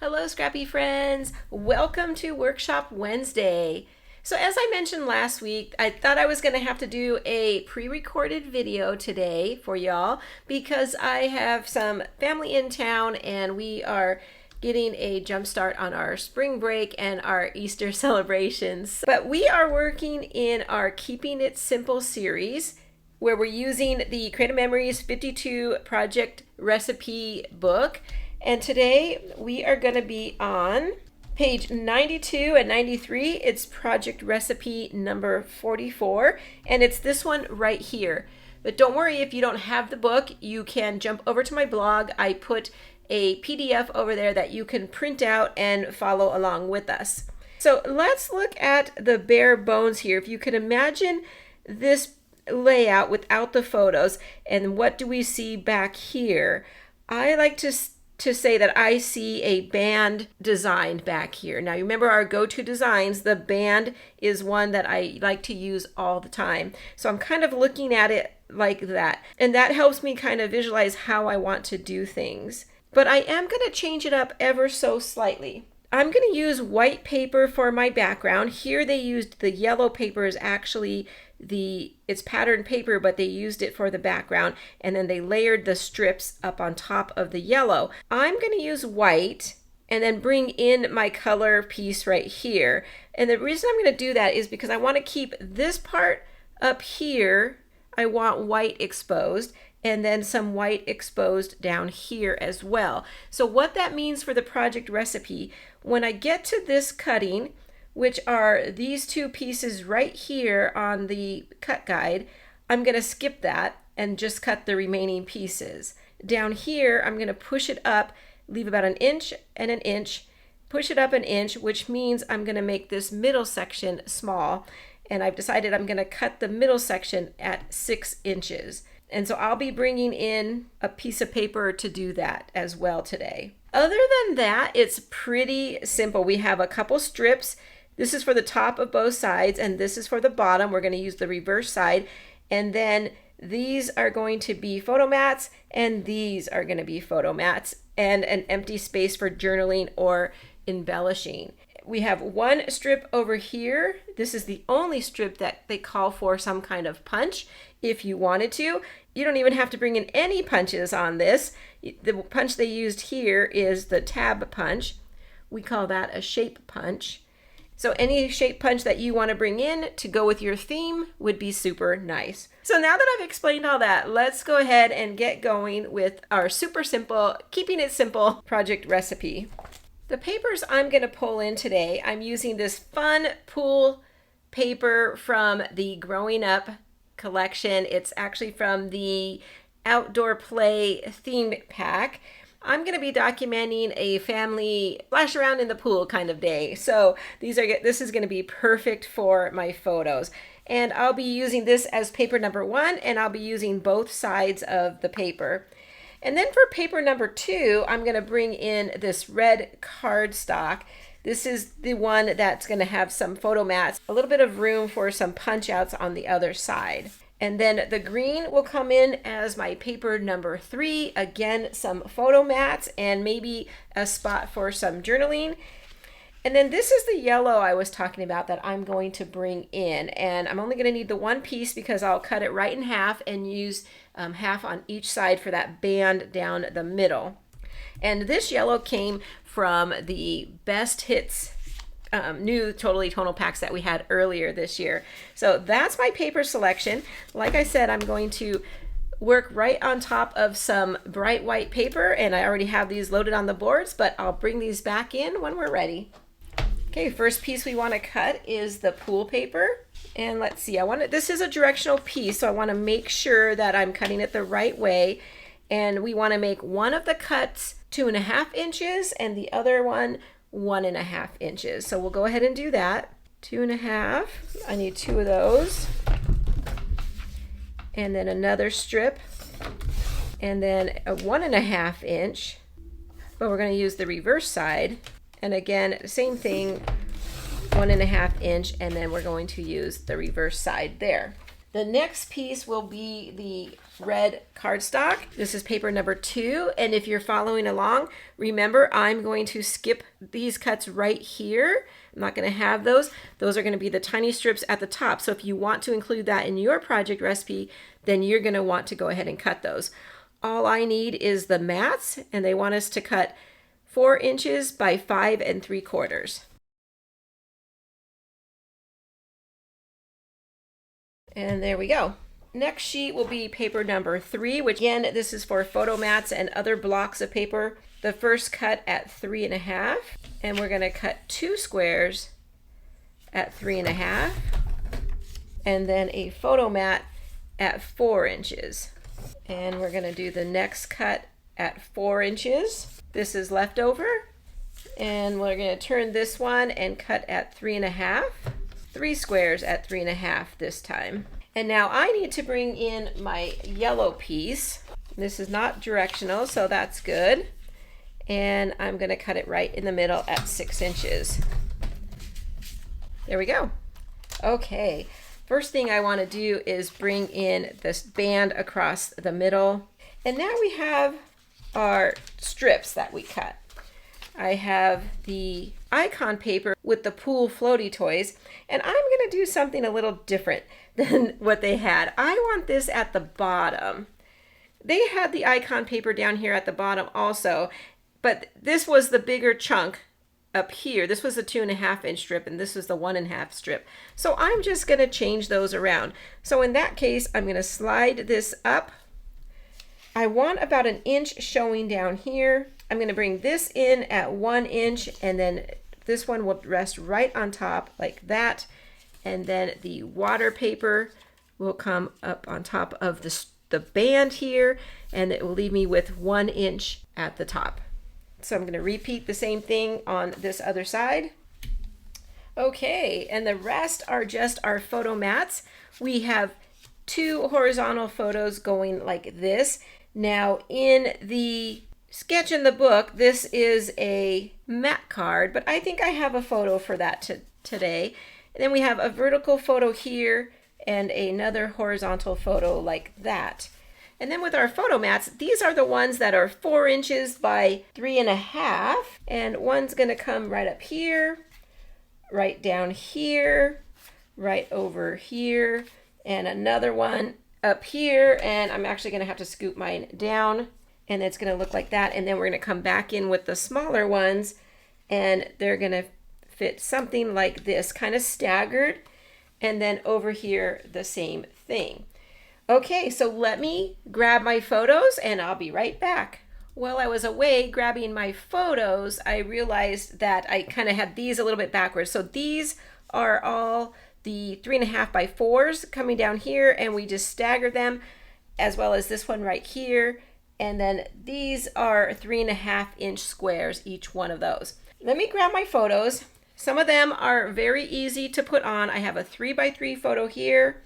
Hello, Scrappy friends. Welcome to Workshop Wednesday. So as I mentioned last week, I thought I was going to have to do a pre-recorded video today for y'all because I have some family in town and we are getting a jump start on our spring break and our Easter celebrations. But we are working in our Keeping It Simple series where we're using the Creative Memories 52 project recipe book. And today we are going to be on page 92 and 93. It's project recipe number 44, and it's this one right here. But don't worry if you don't have the book, you can jump over to my blog. I put a PDF over there that you can print out and follow along with us. So let's look at the bare bones here. If you can imagine this layout without the photos, and what do we see back here? I like to say that I see a band designed back here. Now, you remember our go-to designs, the band is one that I like to use all the time. So I'm kind of looking at it like that. And that helps me kind of visualize how I want to do things. But I am going to change it up ever so slightly. I'm going to use white paper for my background. Here they used the yellow paper is actually it's patterned paper, but they used it for the background, and then they layered the strips up on top of the yellow. I'm going to use white and then bring in my color piece right here. And the reason I'm going to do that is because I want to keep this part up here. I want white exposed, and then some white exposed down here as well. So what that means for the project recipe, when I get to this cutting, which are these two pieces right here on the cut guide, I'm going to skip that and just cut the remaining pieces. Down here, I'm going to push it up, leave about an inch and an inch, push it up an inch, which means I'm going to make this middle section small. And I've decided I'm going to cut the middle section at 6 inches. And so I'll be bringing in a piece of paper to do that as well today. Other than that, it's pretty simple. We have a couple strips. This is for the top of both sides, and this is for the bottom. We're going to use the reverse side. And then these are going to be photo mats, and these are going to be photo mats, and an empty space for journaling or embellishing. We have one strip over here. This is the only strip that they call for some kind of punch. If you wanted to, you don't even have to bring in any punches on this. The punch they used here is the tab punch. We call that a shape punch. So any shape punch that you want to bring in to go with your theme would be super nice. So now that I've explained all that, let's go ahead and get going with our super simple, keeping it simple project recipe. The papers I'm going to pull in today, I'm using this fun pool paper from the Growing Up collection. It's actually from the Outdoor Play theme pack. I'm going to be documenting a family splash around in the pool kind of day. So this is going to be perfect for my photos. And I'll be using this as paper number 1, and I'll be using both sides of the paper. And then for paper number 2, I'm going to bring in this red cardstock. This is the one that's going to have some photo mats, a little bit of room for some punch outs on the other side. And then the green will come in as my paper number 3. Again, some photo mats and maybe a spot for some journaling. And then this is the yellow I was talking about that I'm going to bring in. And I'm only going to need the one piece because I'll cut it right in half and use half on each side for that band down the middle. And this yellow came from the Best Hits new Totally Tonal packs that we had earlier this year. So that's my paper selection. Like I said, I'm going to work right on top of some bright white paper, and I already have these loaded on the boards, but I'll bring these back in when we're ready. Okay, first piece we want to cut is the pool paper. And let's see, this is a directional piece, so I want to make sure that I'm cutting it the right way. And we want to make one of the cuts 2.5 inches and the other one 1.5 inches. So we'll go ahead and do that. 2.5, I need 2 of those. And then another strip. And then a 1.5 inch, but we're going to use the reverse side. And again, same thing, 1.5 inch, and then we're going to use the reverse side there. The next piece will be the red cardstock. This is paper number 2. And if you're following along, remember I'm going to skip these cuts right here. I'm not going to have those. Those are going to be the tiny strips at the top. So if you want to include that in your project recipe, then you're going to want to go ahead and cut those. All I need is the mats, and they want us to cut 4 inches by 5 3/4. And there we go. Next sheet will be paper number 3, which again, this is for photo mats and other blocks of paper. The first cut at 3 1/2, and we're going to cut 2 squares at 3 1/2, and then a photo mat at 4 inches. And we're going to do the next cut at 4 inches. This is leftover, and we're going to turn this one and cut at 3 1/2, 3 squares at 3 1/2 this time. And now I need to bring in my yellow piece. This is not directional, so that's good. And I'm going to cut it right in the middle at 6 inches. There we go. Okay, first thing I want to do is bring in this band across the middle. And now we have our strips that we cut. I have the icon paper with the pool floaty toys, and I'm going to do something a little different than what they had. I want this at the bottom. They had the icon paper down here at the bottom also, but this was the bigger chunk up here. This was the 2 1/2 inch strip, and this was the 1 1/2 strip. So I'm just going to change those around. So in that case, I'm going to slide this up. I want about 1 inch showing down here. I'm going to bring this in at 1 inch, and then this one will rest right on top like that. And then the water paper will come up on top of the band here, and it will leave me with 1 inch at the top. So I'm going to repeat the same thing on this other side. Okay, and the rest are just our photo mats. We have 2 horizontal photos going like this. Now in the sketch in the book, this is a mat card, but I think I have a photo for that today. And then we have a vertical photo here and another horizontal photo like that. And then with our photo mats, these are the ones that are 4 inches by 3 1/2. And one's going to come right up here, right down here, right over here, and another one up here. And I'm actually going to have to scoop mine down, and it's going to look like that. And then we're going to come back in with the smaller ones, and they're going to fit something like this, kind of staggered. And then over here, the same thing. Okay, so let me grab my photos and I'll be right back. While I was away grabbing my photos, I realized that I kind of had these a little bit backwards. So these are all the 3 1/2 by 4s coming down here, and we just stagger them, as well as this one right here. And then these are 3 1/2 inch squares, each one of those. Let me grab my photos. Some of them are very easy to put on. I have a 3 by 3 photo here.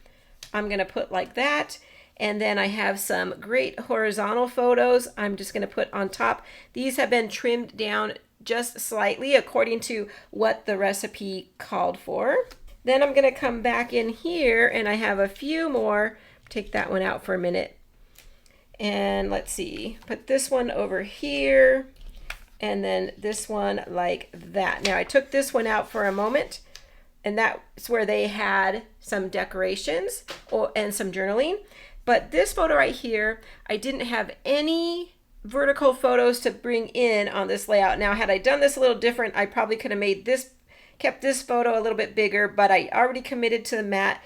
I'm going to put like that. And then I have some great horizontal photos I'm just going to put on top. These have been trimmed down just slightly according to what the recipe called for. Then I'm going to come back in here, and I have a few more. Take that one out for a minute. And let's see, put this one over here, and then this one like that. Now I took this one out for a moment, and that's where they had some decorations and some journaling. But this photo right here, I didn't have any vertical photos to bring in on this layout. Now, had I done this a little different, I probably could have made this, kept this photo a little bit bigger, but I already committed to the mat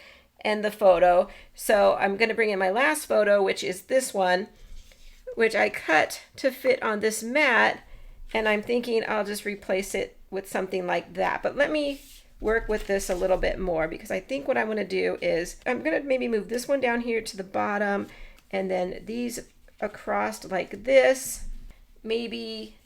and the photo. So I'm going to bring in my last photo, which is this one, which I cut to fit on this mat. And I'm thinking I'll just replace it with something like that. But let me work with this a little bit more, because I think what I'm going to do is I'm going to maybe move this one down here to the bottom, and then these across like this, maybe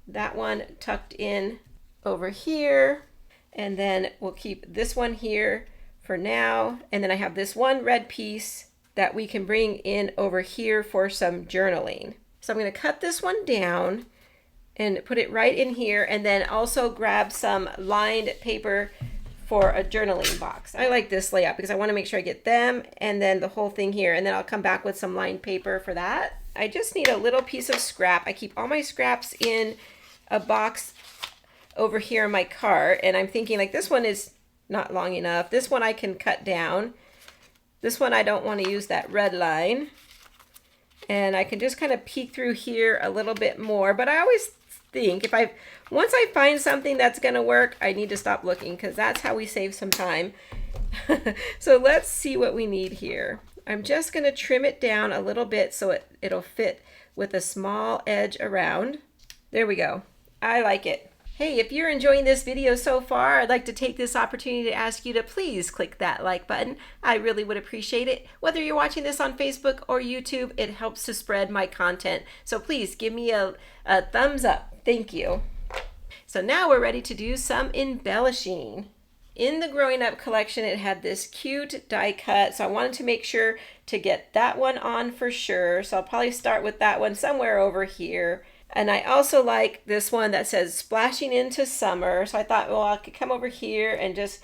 that one tucked in over here, and then we'll keep this one here for now. And then I have this one red piece that we can bring in over here for some journaling. So I'm going to cut this one down and put it right in here, and then also grab some lined paper for a journaling box. I like this layout because I want to make sure I get them and then the whole thing here, and then I'll come back with some lined paper for that. I just need a little piece of scrap. I keep all my scraps in a box over here in my cart, and I'm thinking like this one is not long enough. This one I can cut down. This one I don't want to use that red line. And I can just kind of peek through here a little bit more, but I always think once I find something that's going to work, I need to stop looking because that's how we save some time. So let's see what we need here. I'm just going to trim it down a little bit so it'll fit with a small edge around. There we go. I like it. Hey, if you're enjoying this video so far, I'd like to take this opportunity to ask you to please click that like button. I really would appreciate it. Whether you're watching this on Facebook or YouTube, it helps to spread my content. So please give me a thumbs up. Thank you. So now we're ready to do some embellishing. In the Growing Up collection, it had this cute die cut, so I wanted to make sure to get that one on for sure. So I'll probably start with that one somewhere over here. And I also like this one that says splashing into summer. So I thought, well, I could come over here and just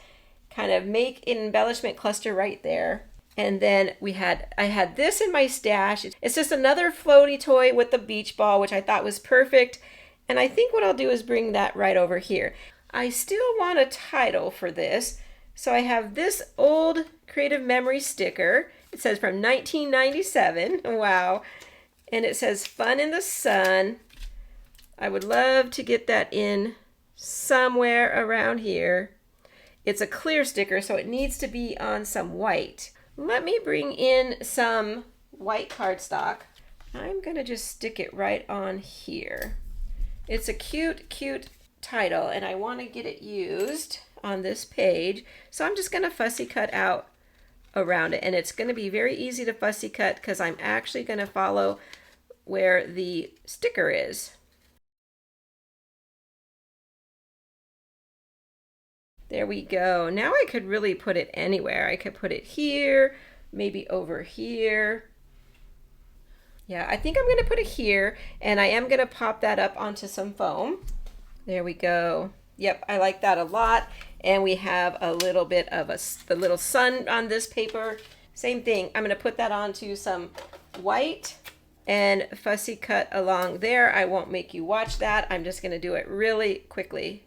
kind of make an embellishment cluster right there. And then I had this in my stash. It's just another floaty toy with the beach ball, which I thought was perfect. And I think what I'll do is bring that right over here. I still want a title for this. So I have this old Creative Memory sticker. It says from 1997. Wow. And it says Fun in the Sun. I would love to get that in somewhere around here. It's a clear sticker, so it needs to be on some white. Let me bring in some white cardstock. I'm gonna just stick it right on here. It's a cute, cute title, and I wanna get it used on this page. So I'm just gonna fussy cut out around it, and it's gonna be very easy to fussy cut because I'm actually gonna follow where the sticker is. There we go. Now I could really put it anywhere. I could put it here, maybe over here. Yeah, I think I'm going to put it here, and I am going to pop that up onto some foam. There we go. Yep, I like that a lot. And we have a little bit of the little sun on this paper. Same thing. I'm going to put that onto some white and fussy cut along there. I won't make you watch that. I'm just going to do it really quickly.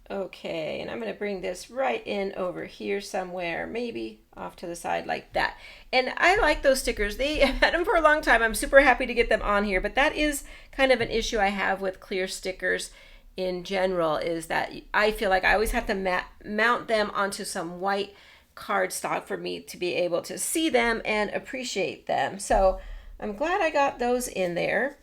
Okay, and I'm going to bring this right in over here somewhere, maybe off to the side like that. And I like those stickers. I've had them for a long time. I'm super happy to get them on here, but that is kind of an issue I have with clear stickers in general, is that I feel like I always have to mount them onto some white cardstock for me to be able to see them and appreciate them. So I'm glad I got those in there.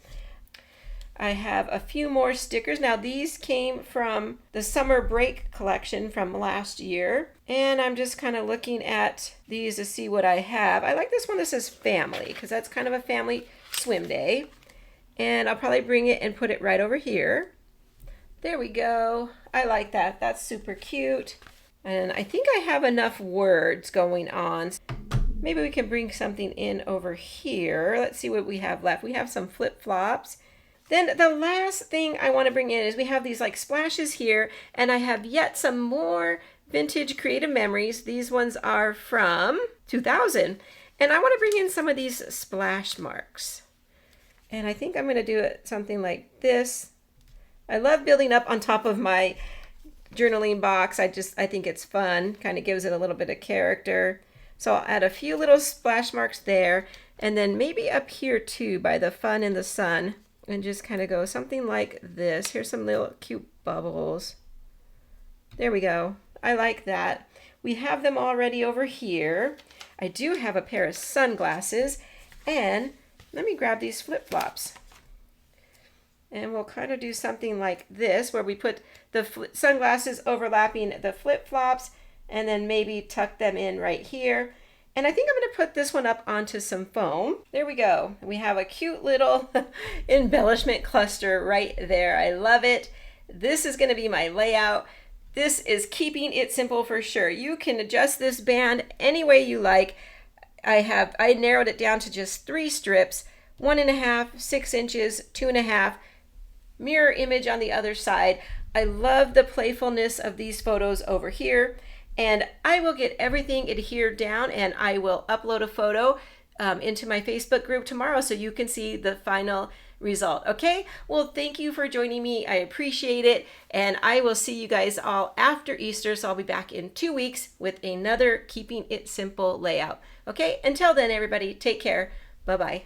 I have a few more stickers. Now these came from the summer break collection from last year. And I'm just kind of looking at these to see what I have. I like this one that says family because that's kind of a family swim day. And I'll probably bring it and put it right over here. There we go. I like that. That's super cute. And I think I have enough words going on. Maybe we can bring something in over here. Let's see what we have left. We have some flip-flops. Then the last thing I want to bring in is we have these like splashes here, and I have yet some more vintage Creative Memories. These ones are from 2000, and I want to bring in some of these splash marks. And I think I'm going to do it something like this. I love building up on top of my journaling box. I think it's fun. Kind of gives it a little bit of character. So I'll add a few little splash marks there, and then maybe up here too by the Fun in the Sun. And just kind of go something like this. Here's some little cute bubbles. There we go. I like that. We have them already over here. I do have a pair of sunglasses. And let me grab these flip-flops. And we'll kind of do something like this, where we put the sunglasses overlapping the flip-flops, and then maybe tuck them in right here. And I think I'm going to put this one up onto some foam. There we go. We have a cute little embellishment cluster right there. I love it. This is going to be my layout. This is keeping it simple for sure. You can adjust this band any way you like. I narrowed it down to just 3 strips, 1.5, 6 inches, 2.5, mirror image on the other side. I love the playfulness of these photos over here. And I will get everything adhered down, and I will upload a photo into my Facebook group tomorrow so you can see the final result. Okay? Well, thank you for joining me. I appreciate it. And I will see you guys all after Easter. So I'll be back in 2 weeks with another Keeping It Simple layout. Okay? Until then, everybody, take care. Bye-bye.